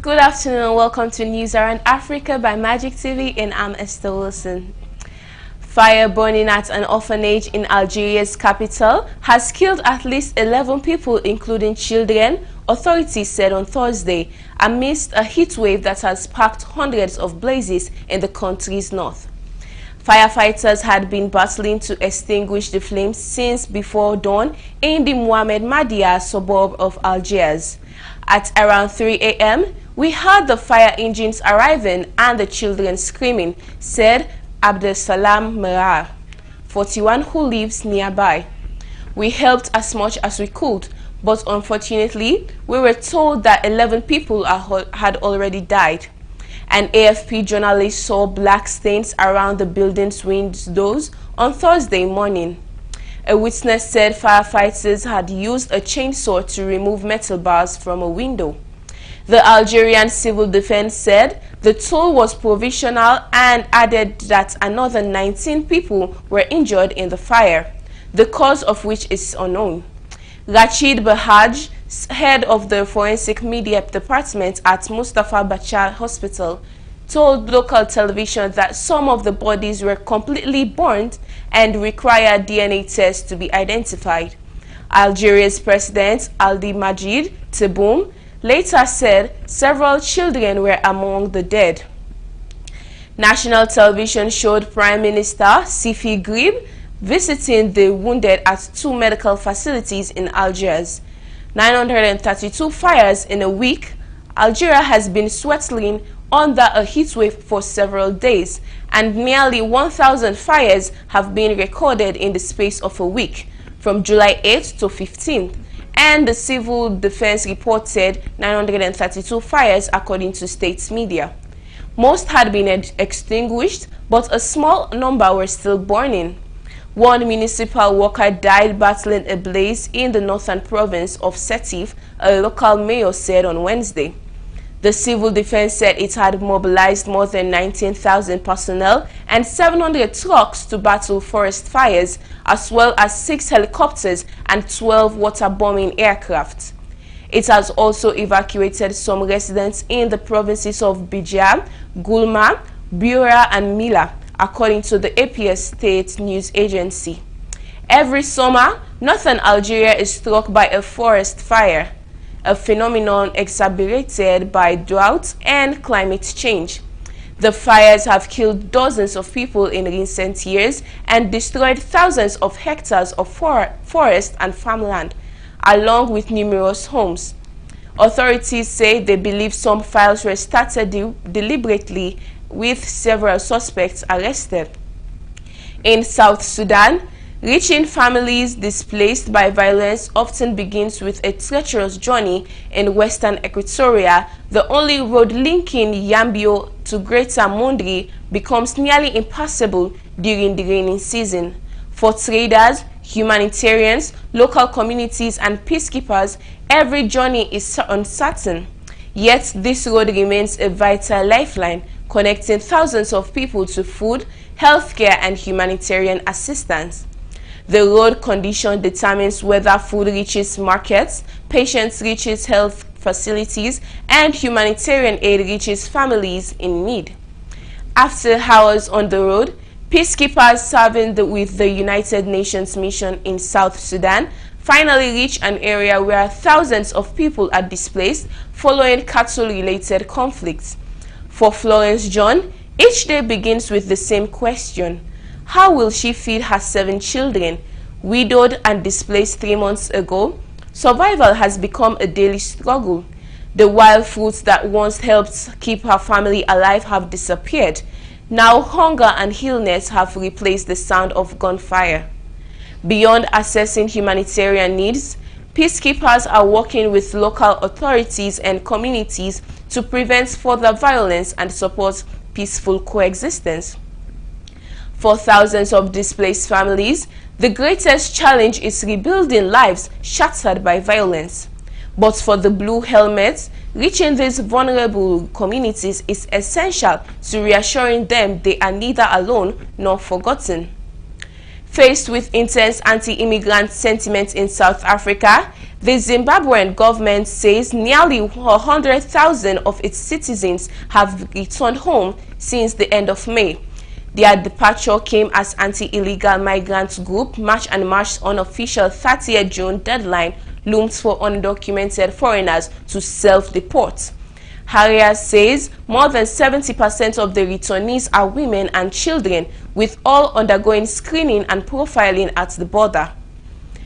Good afternoon and welcome to News Around Africa by Magic TV, and I'm Esther Wilson. Fire burning at an orphanage in Algeria's capital has killed at least 11 people, including children, authorities said on Thursday, amidst a heat wave that has sparked hundreds of blazes in the country's north. Firefighters had been battling to extinguish the flames since before dawn in the Mohamed Madia suburb of Algiers. At around 3 a.m., we heard the fire engines arriving and the children screaming, said Abdesalam Merar, 41, who lives nearby. We helped as much as we could, but unfortunately, we were told that 11 people had already died. An AFP journalist saw black stains around the building's windows on Thursday morning. A witness said firefighters had used a chainsaw to remove metal bars from a window. The Algerian Civil Defense said the tool was provisional and added that another 19 people were injured in the fire, the cause of which is unknown. Rachid Bahaj, head of the forensic media department at Mustafa Bachar Hospital, told local television that some of the bodies were completely burnt and required DNA tests to be identified. Algeria's president, Aldi Majid Tebboune, later said several children were among the dead. National television showed Prime Minister Sifi Grib visiting the wounded at two medical facilities in Algiers. 932 fires in a week. Algeria has been sweltering under a heat wave for several days, and nearly 1,000 fires have been recorded in the space of a week, from July 8th to 15th. And the civil defense reported 932 fires according to state media. Most had been extinguished, but a small number were still burning. One municipal worker died battling a blaze in the northern province of Sétif, a local mayor said on Wednesday. The civil defense said it had mobilized more than 19,000 personnel and 700 trucks to battle forest fires, as well as 6 helicopters and 12 water-bombing aircraft. It has also evacuated some residents in the provinces of Bijar, Gulma, Bura, and Mila, according to the APS state news agency. Every summer, northern Algeria is struck by a forest fire, a phenomenon exacerbated by drought and climate change. The fires have killed dozens of people in recent years and destroyed thousands of hectares of forest and farmland, along with numerous homes. Authorities say they believe some fires were started deliberately, with several suspects arrested. In South Sudan, reaching families displaced by violence often begins with a treacherous journey in western Equatoria. The only road linking Yambio to Greater Mundri becomes nearly impassable during the rainy season. For traders, humanitarians, local communities, and peacekeepers, every journey is uncertain. Yet this road remains a vital lifeline, connecting thousands of people to food, healthcare, and humanitarian assistance. The road condition determines whether food reaches markets, patients reaches health facilities, and humanitarian aid reaches families in need. After hours on the road, peacekeepers serving with the United Nations mission in South Sudan finally reach an area where thousands of people are displaced following cattle-related conflicts. For Florence John, each day begins with the same question: how will she feed her 7 children? Widowed and displaced 3 months ago, survival has become a daily struggle. The wild fruits that once helped keep her family alive have disappeared. Now hunger and illness have replaced the sound of gunfire. Beyond assessing humanitarian needs, peacekeepers are working with local authorities and communities to prevent further violence and support peaceful coexistence. For thousands of displaced families, the greatest challenge is rebuilding lives shattered by violence. But for the Blue Helmets, reaching these vulnerable communities is essential to reassuring them they are neither alone nor forgotten. Faced with intense anti-immigrant sentiment in South Africa, The Zimbabwean government says nearly 100,000 of its citizens have returned home since the end of May. Their departure came as anti-illegal migrant group March and March's unofficial 30th June deadline looms for undocumented foreigners to self-deport. Harrier says more than 70% of the returnees are women and children, with all undergoing screening and profiling at the border.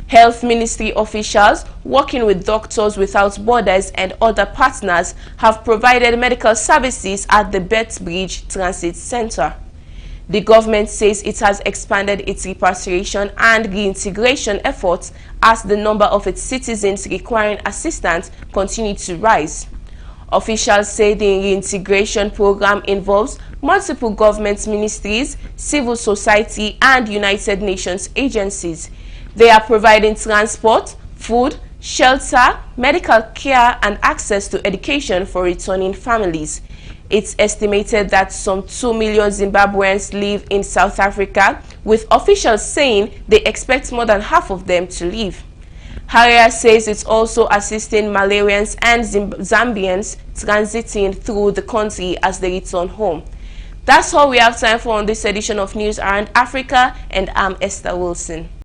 Health Ministry officials, working with Doctors Without Borders and other partners, have provided medical services at the Bethbridge Transit Center. The government says it has expanded its repatriation and reintegration efforts as the number of its citizens requiring assistance continues to rise. Officials say the reintegration program involves multiple government ministries, civil society, and United Nations agencies. They are providing transport, food, shelter, medical care, and access to education for returning families. It's estimated that some 2 million Zimbabweans live in South Africa, with officials saying they expect more than half of them to leave. Harrier says it's also assisting Malawians and Zambians transiting through the country as they return home. That's all we have time for on this edition of News Around Africa, and I'm Esther Wilson.